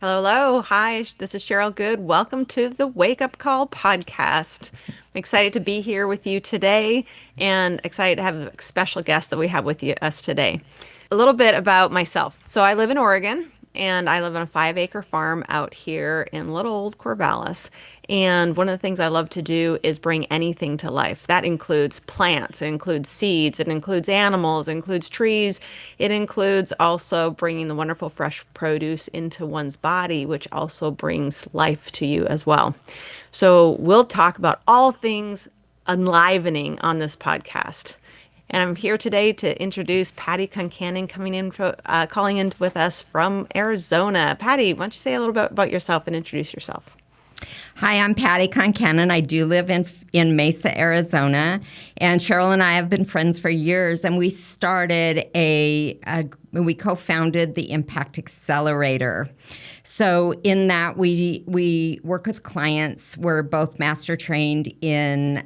Hello, hello. Hi, this is Cheryl Good. Welcome to the Wake Up Call podcast. I'm excited to be here with you today and excited to have a special guest that we have with us today. A little bit about myself. So I live in Oregon and I live on a 5 acre farm out here in little old Corvallis. And one of the things I love to do is bring anything to life. That includes plants, it includes seeds, it includes animals, it includes trees, it includes also bringing the wonderful fresh produce into one's body, which also brings life to you as well. So we'll talk about all things enlivening on this podcast. And I'm here today to introduce Patty Concannon calling in with us from Arizona. Patty, why don't you say a little bit about yourself and introduce yourself? Hi, I'm Patty Concannon. I do live in Mesa, Arizona, and Cheryl and I have been friends for years. And we started we co-founded the Impact Accelerator. So in that, we work with clients. We're both master trained in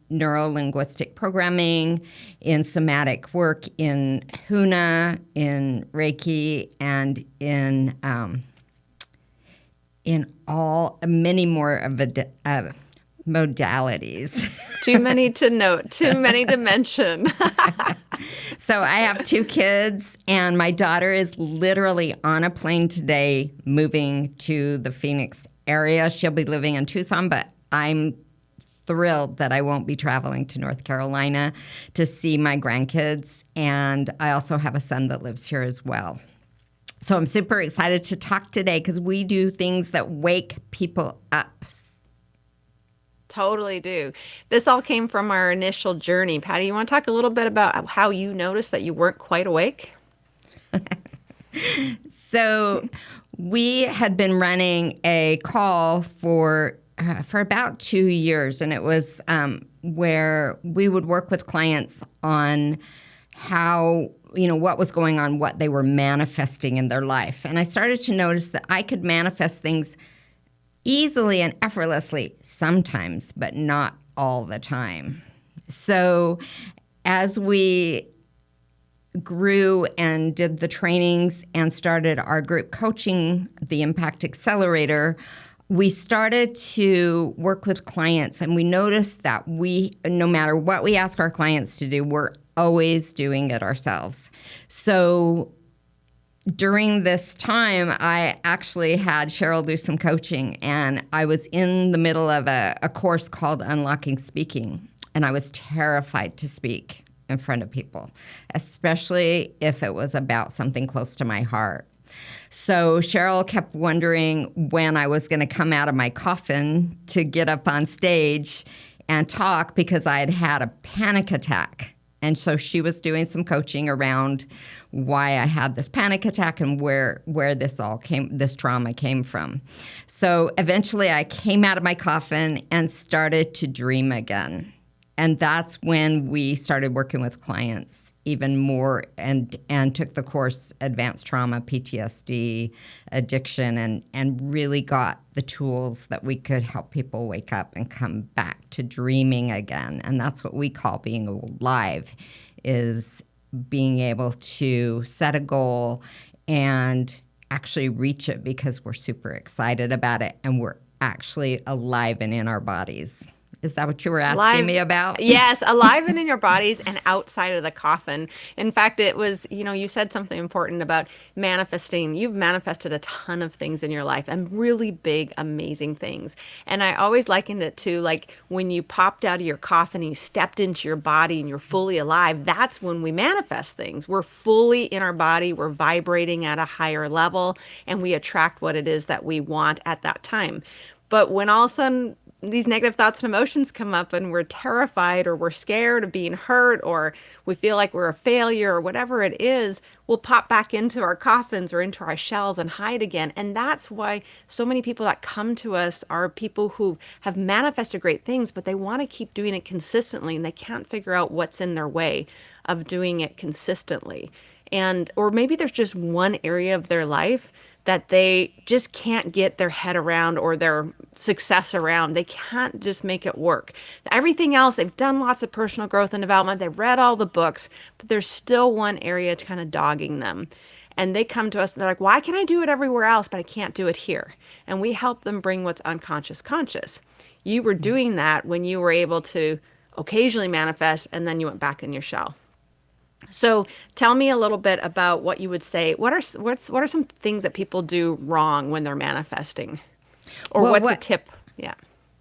neuro-linguistic programming, in somatic work, in HUNA, in Reiki, and in all many more of modalities. Too many to note, too many to mention. So I have two kids, and my daughter is literally on a plane today moving to the Phoenix area. She'll be living in Tucson, but I'm thrilled that I won't be traveling to North Carolina to see my grandkids. And I also have a son that lives here as well. So I'm super excited to talk today because we do things that wake people up. Totally do. This all came from our initial journey. Patty, you want to talk a little bit about how you noticed that you weren't quite awake? So we had been running a call for about 2 years, and it was where we would work with clients on how, what was going on, what they were manifesting in their life. And I started to notice that I could manifest things easily and effortlessly sometimes, but not all the time. So as we grew and did the trainings and started our group coaching, the Impact Accelerator, we started to work with clients, and we noticed that no matter what we ask our clients to do, we're always doing it ourselves. So during this time, I actually had Cheryl do some coaching, and I was in the middle of a course called Unlocking Speaking, and I was terrified to speak in front of people, especially if it was about something close to my heart. So Cheryl kept wondering when I was going to come out of my coffin to get up on stage and talk because I had had a panic attack. And so she was doing some coaching around why I had this panic attack and where this trauma came from. So eventually I came out of my coffin and started to dream again. And that's when we started working with clients even more and took the course Advanced Trauma, PTSD, Addiction, and really got the tools that we could help people wake up and come back to dreaming again. And that's what we call being alive, is being able to set a goal and actually reach it because we're super excited about it and we're actually alive and in our bodies. Is that what you were asking me about? Yes, alive and in your bodies and outside of the coffin. In fact, it was, you said something important about manifesting. You've manifested a ton of things in your life and really big, amazing things. And I always likened it to like when you popped out of your coffin and you stepped into your body and you're fully alive, that's when we manifest things. We're fully in our body, we're vibrating at a higher level, and we attract what it is that we want at that time. But when all of a sudden these negative thoughts and emotions come up and we're terrified or we're scared of being hurt or we feel like we're a failure or whatever it is, we'll pop back into our coffins or into our shells and hide again. And that's why so many people that come to us are people who have manifested great things, but they want to keep doing it consistently and they can't figure out what's in their way of doing it consistently. And, or maybe there's just one area of their life that they just can't get their head around or their success around. They can't just make it work. Everything else, they've done lots of personal growth and development. They've read all the books, but there's still one area kind of dogging them. And they come to us and they're like, why can I do it everywhere else, but I can't do it here? And we help them bring what's unconscious conscious. You were doing that when you were able to occasionally manifest and then you went back in your shell. So tell me a little bit about what you would say. What are some things that people do wrong when they're manifesting? Or Well, what's a tip? Yeah.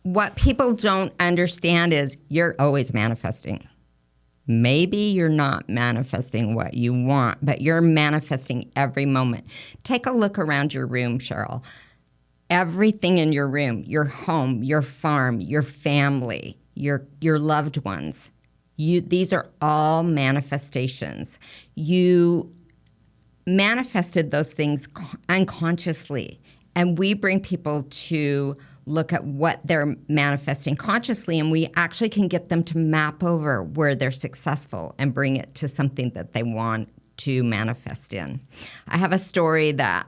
what people don't understand is you're always manifesting. Maybe you're not manifesting what you want, but you're manifesting every moment. Take a look around your room, Cheryl. Everything in your room, your home, your farm, your family, your loved ones, these are all manifestations. You manifested those things unconsciously. And we bring people to look at what they're manifesting consciously, and we actually can get them to map over where they're successful and bring it to something that they want to manifest in. I have a story that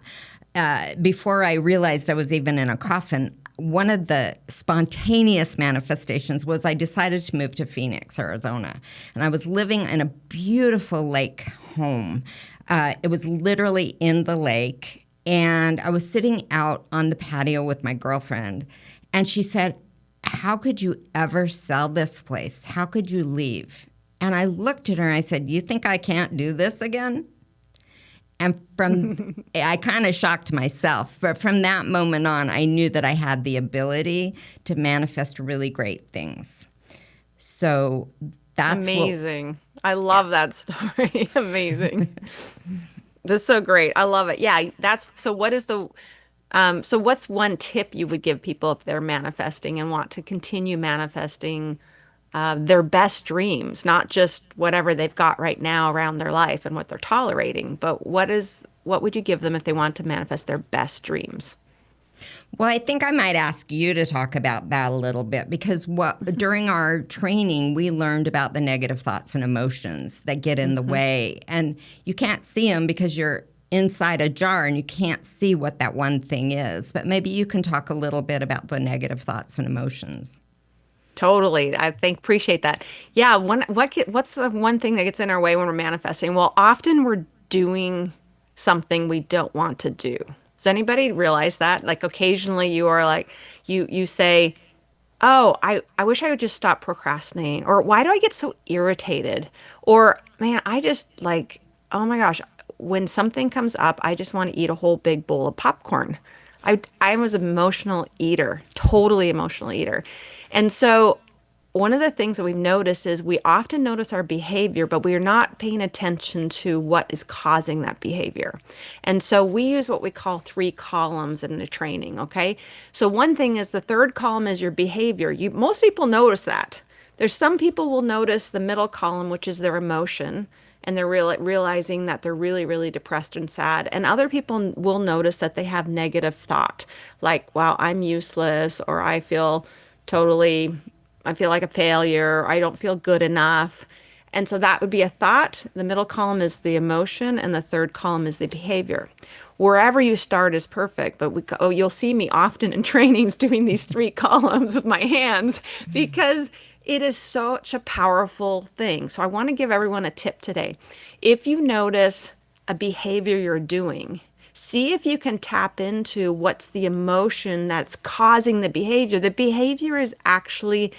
before I realized I was even in a coffin, one of the spontaneous manifestations was I decided to move to Phoenix, Arizona. And I was living in a beautiful lake home. It was literally in the lake. And I was sitting out on the patio with my girlfriend. And she said, how could you ever sell this place? How could you leave? And I looked at her and I said, you think I can't do this again? And I kind of shocked myself. But from that moment on, I knew that I had the ability to manifest really great things. So that's amazing. I love that story. Amazing. That's so great. I love it. Yeah, that's so so what's one tip you would give people if they're manifesting and want to continue manifesting their best dreams, not just whatever they've got right now around their life and what they're tolerating, but what would you give them if they want to manifest their best dreams? Well, I think I might ask you to talk about that a little bit because during our training, we learned about the negative thoughts and emotions that get in the way. And you can't see them because you're inside a jar and you can't see what that one thing is. But maybe you can talk a little bit about the negative thoughts and emotions. Totally. Appreciate that. Yeah, what's the one thing that gets in our way when we're manifesting? Well, often we're doing something we don't want to do. Does anybody realize that? Like occasionally you are like you say, "Oh, I wish I would just stop procrastinating," or "Why do I get so irritated?" Or, "Man, I just like, oh my gosh, when something comes up, I just want to eat a whole big bowl of popcorn." I was an emotional eater, totally emotional eater. And so one of the things that we've noticed is we often notice our behavior, but we are not paying attention to what is causing that behavior. And so we use what we call three columns in the training, okay? So one thing is the third column is your behavior. Most people notice that. There's some people will notice the middle column, which is their emotion, and they're realizing that they're really, really depressed and sad. And other people will notice that they have negative thought, like, wow, I'm useless, or totally, I feel like a failure, or I don't feel good enough. And so that would be a thought. The middle column is the emotion, and the third column is the behavior. Wherever you start is perfect, but you'll see me often in trainings doing these three columns with my hands because it is such a powerful thing. So I want to give everyone a tip today. If you notice a behavior you're doing, see if you can tap into what's the emotion that's causing the behavior. The behavior is actually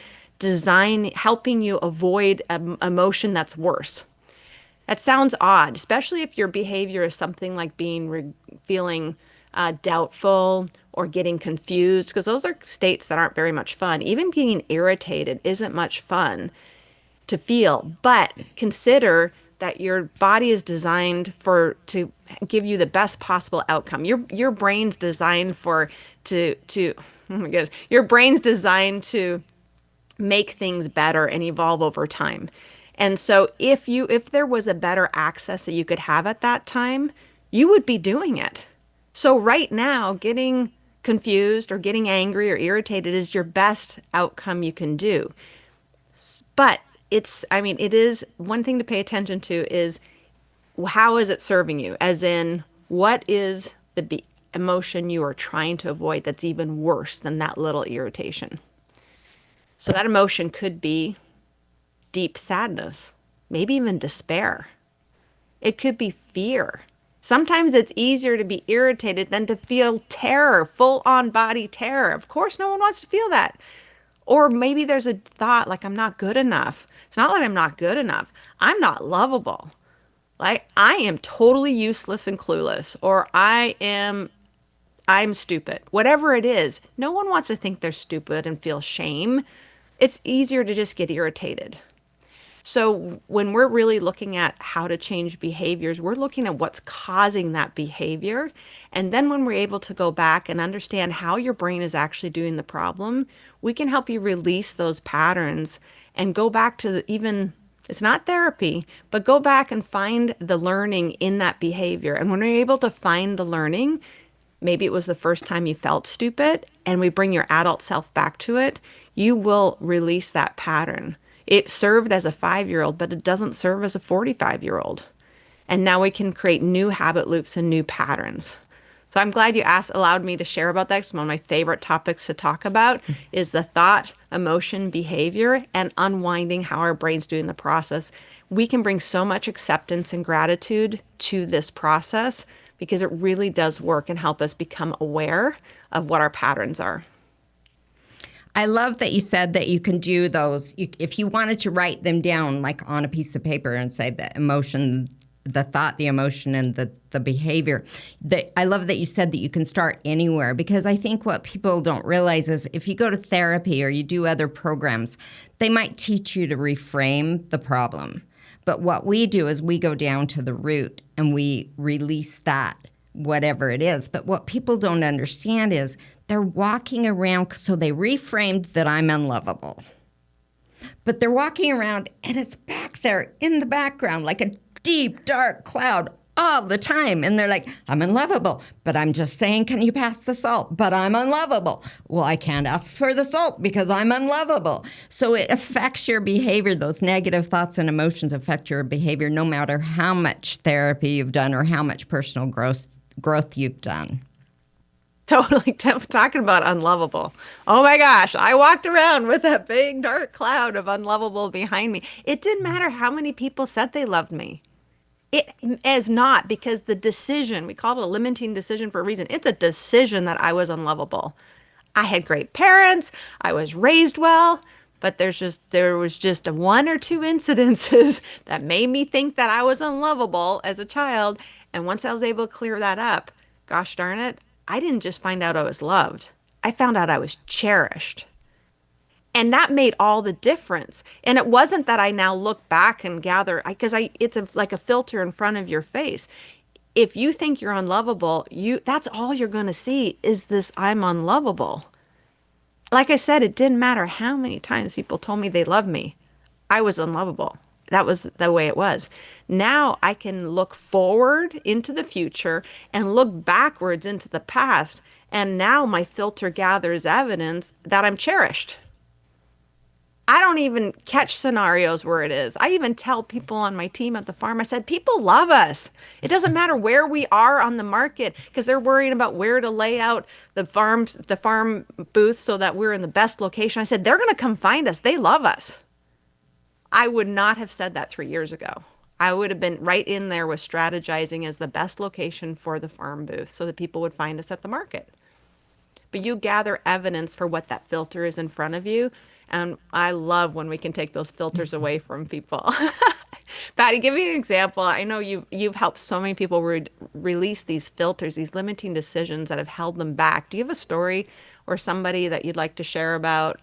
helping you avoid an emotion that's worse. That sounds odd, especially if your behavior is something like feeling doubtful or getting confused, because those are states that aren't very much fun. Even being irritated isn't much fun to feel, but consider that your body is designed to give you the best possible outcome. Your brain's designed oh my goodness, your brain's designed to make things better and evolve over time. And so if there was a better access that you could have at that time, you would be doing it. So right now, getting confused or getting angry or irritated is your best outcome you can do. But it is one thing to pay attention to is how is it serving you? As in, what is the emotion you are trying to avoid that's even worse than that little irritation? So that emotion could be deep sadness, maybe even despair. It could be fear. Sometimes it's easier to be irritated than to feel terror, full on body terror. Of course, no one wants to feel that. Or maybe there's a thought like, I'm not good enough. It's not like I'm not good enough. I'm not lovable. Like, I am totally useless and clueless, or I'm stupid. Whatever it is, no one wants to think they're stupid and feel shame. It's easier to just get irritated. So when we're really looking at how to change behaviors, we're looking at what's causing that behavior. And then when we're able to go back and understand how your brain is actually doing the problem, we can help you release those patterns and go back to even, it's not therapy, but go back and find the learning in that behavior. And when we're able to find the learning, maybe it was the first time you felt stupid, and we bring your adult self back to it, you will release that pattern. It served as a 5-year-old, but it doesn't serve as a 45-year-old. And now we can create new habit loops and new patterns. So I'm glad you allowed me to share about that. It's one of my favorite topics to talk about is the thought, emotion, behavior, and unwinding how our brain's doing the process. We can bring so much acceptance and gratitude to this process because it really does work and help us become aware of what our patterns are. I love that you said that you can do those. If you wanted to write them down, like on a piece of paper, and say the emotion, the thought, the emotion, and the behavior. I love that you said that you can start anywhere, because I think what people don't realize is if you go to therapy or you do other programs, they might teach you to reframe the problem. But what we do is we go down to the root and we release that, whatever it is. But what people don't understand is they're walking around, so they reframed that I'm unlovable. But they're walking around and it's back there in the background like a deep, dark cloud all the time. And they're like, I'm unlovable, but I'm just saying, can you pass the salt? But I'm unlovable. Well, I can't ask for the salt because I'm unlovable. So it affects your behavior. Those negative thoughts and emotions affect your behavior no matter how much therapy you've done or how much personal growth you've done. Totally talking about unlovable. Oh my gosh, I walked around with that big dark cloud of unlovable behind me. It didn't matter how many people said they loved me. It is not, because the decision, we call it a limiting decision for a reason. It's a decision that I was unlovable. I had great parents. I was raised well, but there was just one or two incidences that made me think that I was unlovable as a child. And once I was able to clear that up, gosh darn it, I didn't just find out I was loved. I found out I was cherished. And that made all the difference. And it wasn't that I now look back and gather, because it's like a filter in front of your face. If you think you're unlovable, that's all you're going to see is this I'm unlovable. Like I said, it didn't matter how many times people told me they loved me. I was unlovable. That was the way it was. Now I can look forward into the future and look backwards into the past. And now my filter gathers evidence that I'm cherished. I don't even catch scenarios where it is. I even tell people on my team at the farm, I said, people love us. It doesn't matter where we are on the market, because they're worrying about where to lay out the farm booth so that we're in the best location. I said, they're going to come find us. They love us. I would not have said that 3 years ago. I would have been right in there with strategizing as the best location for the farm booth so that people would find us at the market. But you gather evidence for what that filter is in front of you. And I love when we can take those filters away from people. Patty, give me an example. I know you've helped so many people release these filters, these limiting decisions that have held them back. Do you have a story or somebody that you'd like to share about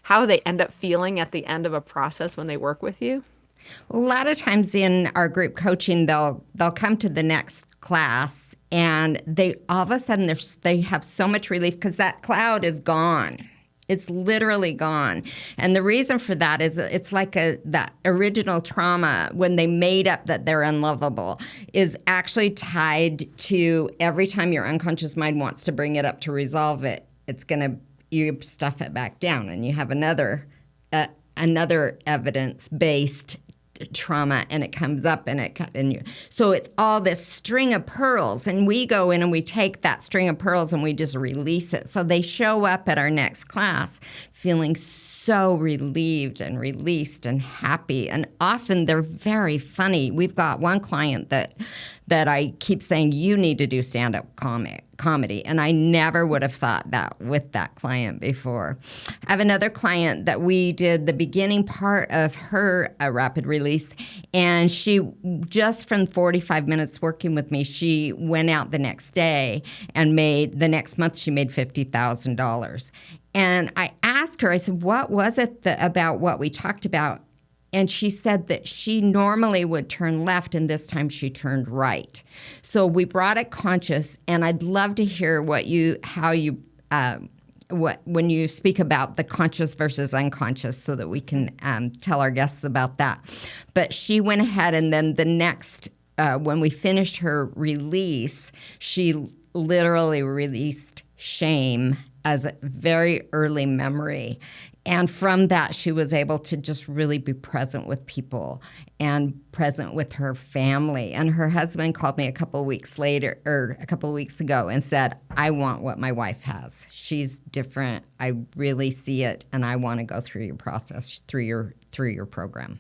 how they end up feeling at the end of a process when they work with you? A lot of times in our group coaching, they'll come to the next class and they all of a sudden they have so much relief because that cloud is gone. It's literally gone. And the reason for that is it's like that original trauma when they made up that they're unlovable is actually tied to every time your unconscious mind wants to bring it up to resolve it, you stuff it back down and you have another evidence-based trauma and it comes up so it's all this string of pearls, and we go in and we take that string of pearls and we just release it so they show up at our next class feeling so relieved and released and happy. And often they're very funny. We've got one client that I keep saying, you need to do stand-up comedy. And I never would have thought that with that client before. I have another client that we did the beginning part of her rapid release, and she, just from 45 minutes working with me, she went out the next day and the next month she made $50,000. And I asked her, I said, what was it about what we talked about? And she said that she normally would turn left, and this time she turned right. So we brought it conscious, and I'd love to hear when you speak about the conscious versus unconscious, so that we can tell our guests about that. But she went ahead, and then the next, when we finished her release, she literally released shame as a very early memory. And from that, she was able to just really be present with people and present with her family. And her husband called me a couple of weeks ago and said, I want what my wife has. She's different. I really see it, and I want to go through your process, through your program.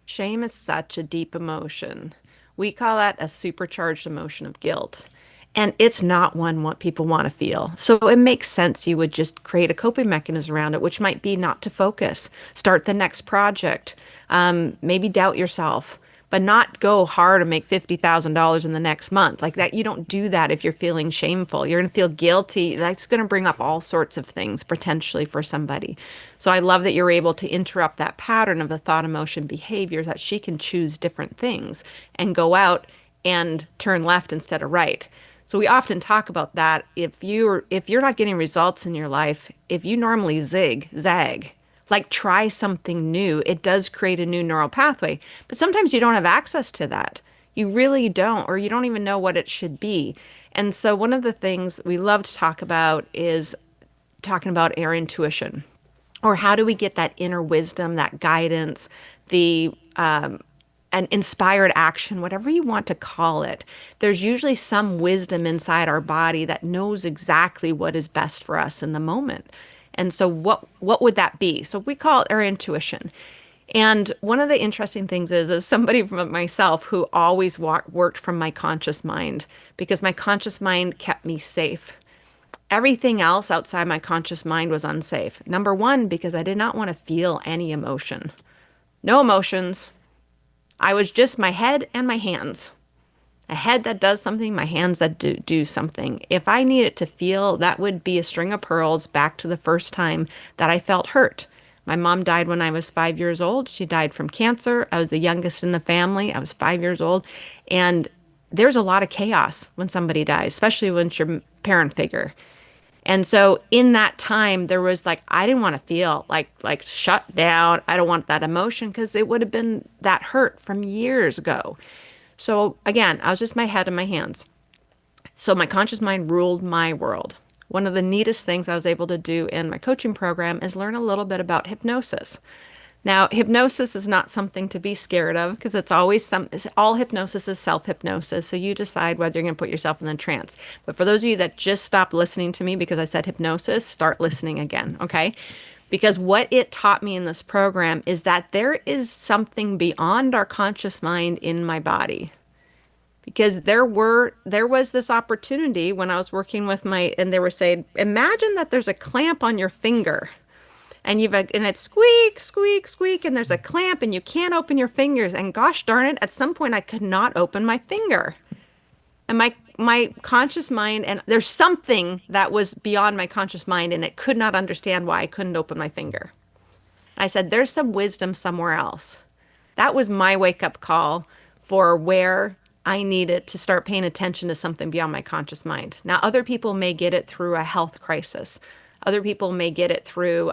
Shame is such a deep emotion. We call that a supercharged emotion of guilt. And it's not one what people want to feel. So it makes sense you would just create a coping mechanism around it, which might be not to focus, start the next project, maybe doubt yourself, but not go hard and make $50,000 in the next month. Like that, you don't do that if you're feeling shameful. You're going to feel guilty. That's going to bring up all sorts of things potentially for somebody. So I love that you're able to interrupt that pattern of the thought, emotion, behavior, that she can choose different things and go out and turn left instead of right. So we often talk about that. If you're not getting results in your life, if you normally zag, like try something new, it does create a new neural pathway. But sometimes you don't have access to that. You really don't, or you don't even know what it should be. And so one of the things we love to talk about is talking about our intuition, or how do we get that inner wisdom, that guidance, the an inspired action, whatever you want to call it. There's usually some wisdom inside our body that knows exactly what is best for us in the moment. And so what would that be? So we call it our intuition. And one of the interesting things is, as somebody from myself who always worked from my conscious mind, because my conscious mind kept me safe. Everything else outside my conscious mind was unsafe. Number one, because I did not want to feel any emotion. No emotions. I was just my head and my hands. A head that does something, my hands that do something. If I needed to feel, that would be a string of pearls back to the first time that I felt hurt. My mom died when I was 5 years old. She died from cancer. I was the youngest in the family. I was 5 years old. And there's a lot of chaos when somebody dies, especially when it's your parent figure. And so in that time, there was like, I didn't want to feel like shut down. I don't want that emotion, because it would have been that hurt from years ago. So again, I was just my head and my hands. So my conscious mind ruled my world. One of the neatest things I was able to do in my coaching program is learn a little bit about hypnosis. Now, hypnosis is not something to be scared of, because all hypnosis is self-hypnosis. So you decide whether you're going to put yourself in a trance. But for those of you that just stopped listening to me because I said hypnosis, start listening again, okay? Because what it taught me in this program is that there is something beyond our conscious mind in my body. Because there was this opportunity when I was working with and they were saying, imagine that there's a clamp on your finger. And it's squeak, squeak, squeak, and there's a clamp and you can't open your fingers. And gosh darn it, at some point I could not open my finger. And my conscious mind, and there's something that was beyond my conscious mind, and it could not understand why I couldn't open my finger. I said, there's some wisdom somewhere else. That was my wake-up call for where I needed to start paying attention to something beyond my conscious mind. Now, other people may get it through a health crisis. Other people may get it through,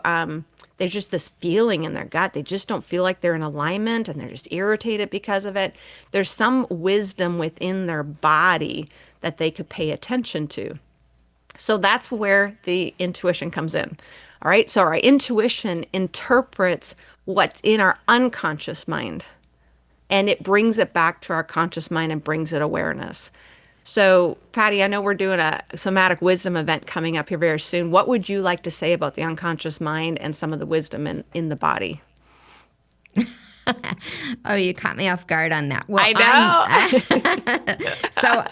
there's just this feeling in their gut. They just don't feel like they're in alignment, and they're just irritated because of it. There's some wisdom within their body that they could pay attention to. So that's where the intuition comes in. All right. So our intuition interprets what's in our unconscious mind, and it brings it back to our conscious mind and brings it awareness. So, Patty, I know we're doing a somatic wisdom event coming up here very soon. What would you like to say about the unconscious mind and some of the wisdom in the body? Oh, you caught me off guard on that. Well, I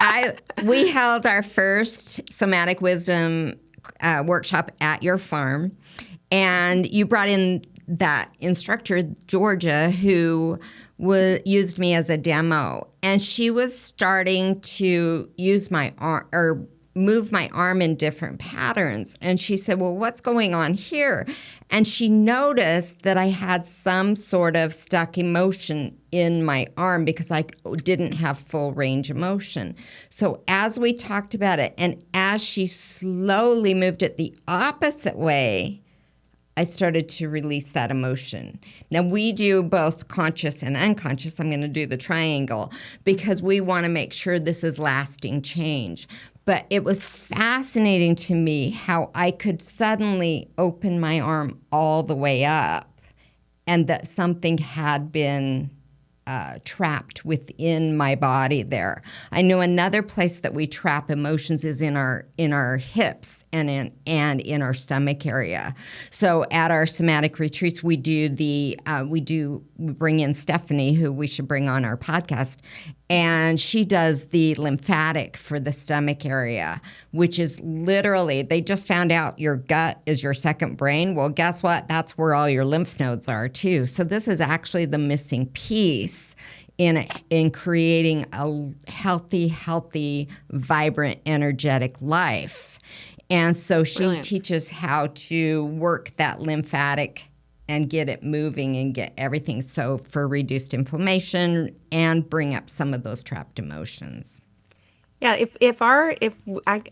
know. we held our first somatic wisdom workshop at your farm, and you brought in that instructor, Georgia, who used me as a demo, and she was starting to use my arm or move my arm in different patterns. And she said, well, what's going on here? And she noticed that I had some sort of stuck emotion in my arm because I didn't have full range of motion. So as we talked about it, and as she slowly moved it the opposite way, I started to release that emotion. Now, we do both conscious and unconscious. I'm going to do the triangle because we want to make sure this is lasting change. But it was fascinating to me how I could suddenly open my arm all the way up and that something had been trapped within my body there. I know another place that we trap emotions is in our hips and in our stomach area. So at our somatic retreats, we bring in Stephanie, who we should bring on our podcast, and she does the lymphatic for the stomach area, which is literally, they just found out your gut is your second brain. Well, guess what? That's where all your lymph nodes are too. So this is actually the missing piece in creating a healthy, vibrant, energetic life. And so she Brilliant. teaches how to work that lymphatic and get it moving and get everything so for reduced inflammation and bring up some of those trapped emotions. Yeah,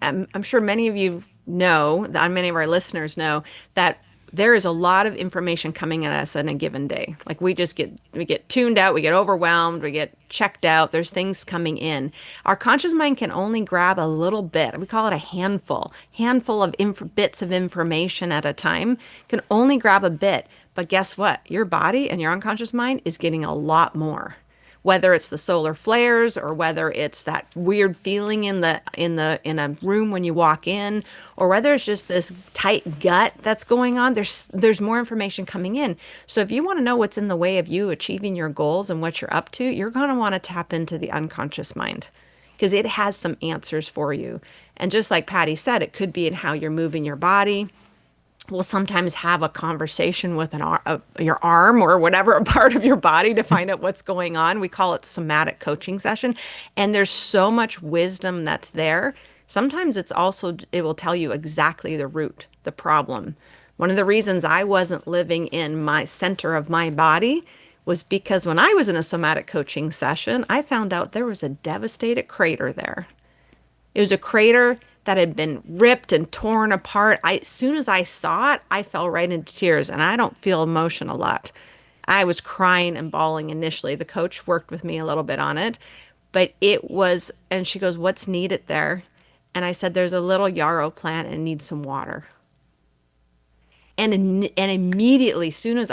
I'm sure many of you know, that many of our listeners know that there is a lot of information coming at us in a given day. Like we get tuned out, we get overwhelmed, we get checked out. There's things coming in. Our conscious mind can only grab a little bit. We call it a handful of bits of information at a time. Can only grab a bit. But guess what? Your body and your unconscious mind is getting a lot more, whether it's the solar flares or whether it's that weird feeling in a room when you walk in, or whether it's just this tight gut that's going on. There's more information coming in. So if you want to know what's in the way of you achieving your goals and what you're up to, you're going to want to tap into the unconscious mind because it has some answers for you. And just like Patty said, it could be in how you're moving your body. We'll sometimes have a conversation with your arm or whatever a part of your body to find out what's going on. We call it somatic coaching session. And there's so much wisdom that's there. Sometimes it will tell you exactly the root, the problem. One of the reasons I wasn't living in my center of my body was because when I was in a somatic coaching session, I found out there was a devastated crater there. It was a crater that had been ripped and torn apart. As soon as I saw it, I fell right into tears, and I don't feel emotion a lot. I was crying and bawling initially. The coach worked with me a little bit on it, but and she goes, "What's needed there?" And I said, "There's a little yarrow plant and it needs some water." And immediately, soon as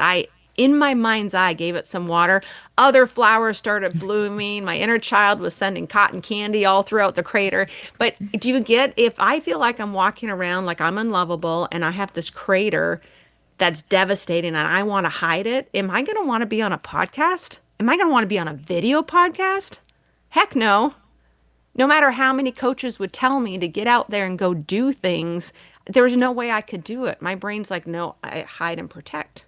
in my mind's eye, gave it some water, other flowers started blooming. My inner child was sending cotton candy all throughout the crater. But do you get, if I feel like I'm walking around like I'm unlovable and I have this crater that's devastating and I want to hide it, am I going to want to be on a podcast? Am I going to want to be on a video podcast? Heck no. No matter how many coaches would tell me to get out there and go do things, there's no way I could do it. My brain's like, no, I hide and protect.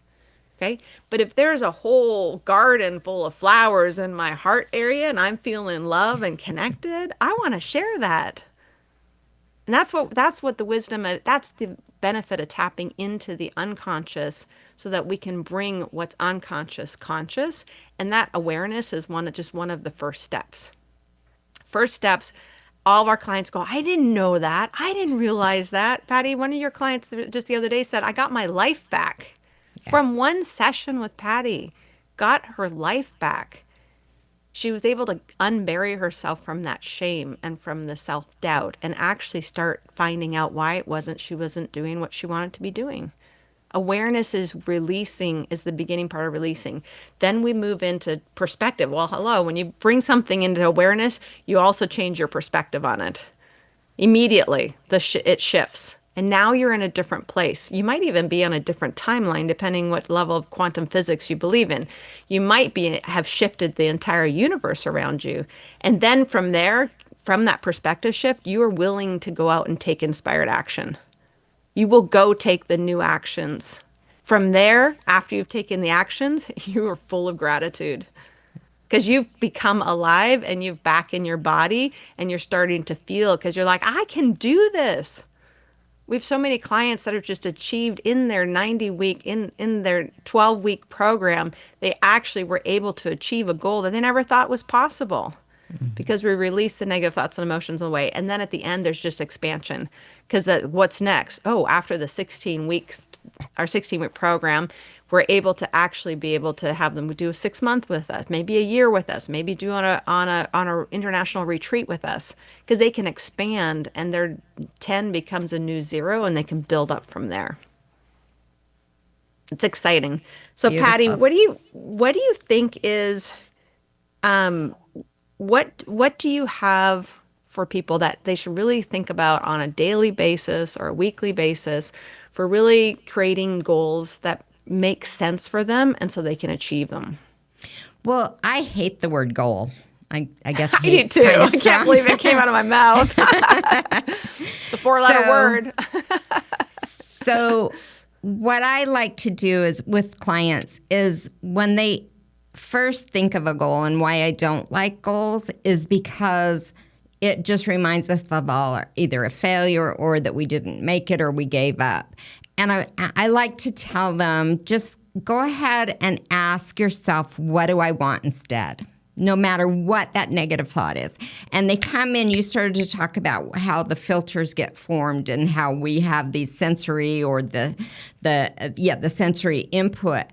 Okay. But if there's a whole garden full of flowers in my heart area and I'm feeling love and connected, I want to share that. And that's what the wisdom, that's the benefit of tapping into the unconscious so that we can bring what's unconscious conscious. And that awareness is just one of the first steps. First steps, all of our clients go, I didn't know that. I didn't realize that. Patty, one of your clients just the other day said, I got my life back from one session with Patty, got her life back. She was able to unbury herself from that shame and from the self-doubt and actually start finding out why she wasn't doing what she wanted to be doing. Awareness is releasing, is the beginning part of releasing. Then we move into perspective. Well, hello, when you bring something into awareness, you also change your perspective on it. Immediately, it shifts. And now you're in a different place. You might even be on a different timeline, depending what level of quantum physics you believe in. You might be have shifted the entire universe around you. And then from there, from that perspective shift, you are willing to go out and take inspired action. You will go take the new actions. From there, after you've taken the actions, you are full of gratitude because you've become alive and you've back in your body and you're starting to feel because you're like, I can do this. We have so many clients that have just achieved in their 90 week, in their 12-week program, they actually were able to achieve a goal that they never thought was possible because we release the negative thoughts and emotions away. And then at the end, there's just expansion because what's next? Oh, after the 16 weeks, our 16-week program, we're able to actually be able to have them do a 6 month with us, maybe a year with us, maybe do on a international retreat with us because they can expand and their 10 becomes a new 0 and they can build up from there. It's exciting. So Patty, Beautiful. what do you think is what do you have for people that they should really think about on a daily basis or a weekly basis for really creating goals that make sense for them and so they can achieve them? Well, I hate the word goal. I guess I do hate's too. kind I of can't strong. believe it came out of my mouth. It's a four-letter So, word. so what I like to do is with clients is when they first think of a goal, and why I don't like goals is because it just reminds us of all either a failure or that we didn't make it or we gave up. And I like to tell them, just go ahead and ask yourself, what do I want instead? No matter what that negative thought is. And they come in, you started to talk about how the filters get formed and how we have these sensory or the sensory input.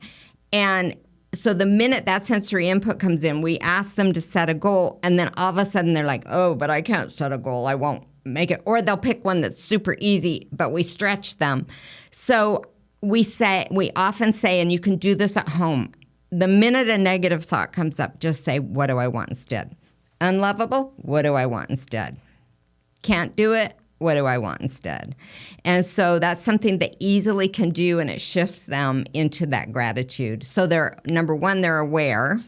And so the minute that sensory input comes in, we ask them to set a goal, and then all of a sudden they're like, oh, but I can't set a goal. I won't make it. Or they'll pick one that's super easy, but we stretch them. So we often say, and you can do this at home, the minute a negative thought comes up, just say, what do I want instead? Unlovable, what do I want instead? Can't do it, what do I want instead? And so that's something they easily can do, and it shifts them into that gratitude. So they're, number one, they're aware,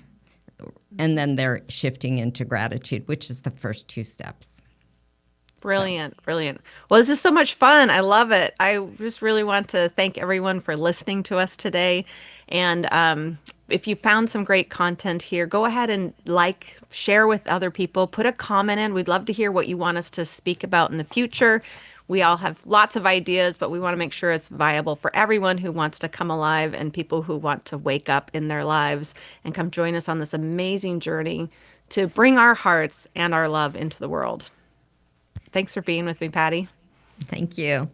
and then they're shifting into gratitude, which is the first two steps. Brilliant, brilliant. Well, this is so much fun. I love it. I just really want to thank everyone for listening to us today. And if you found some great content here, go ahead and share with other people, put a comment in. We'd love to hear what you want us to speak about in the future. We all have lots of ideas, but we want to make sure it's viable for everyone who wants to come alive and people who want to wake up in their lives and come join us on this amazing journey to bring our hearts and our love into the world. Thanks for being with me, Patty. Thank you.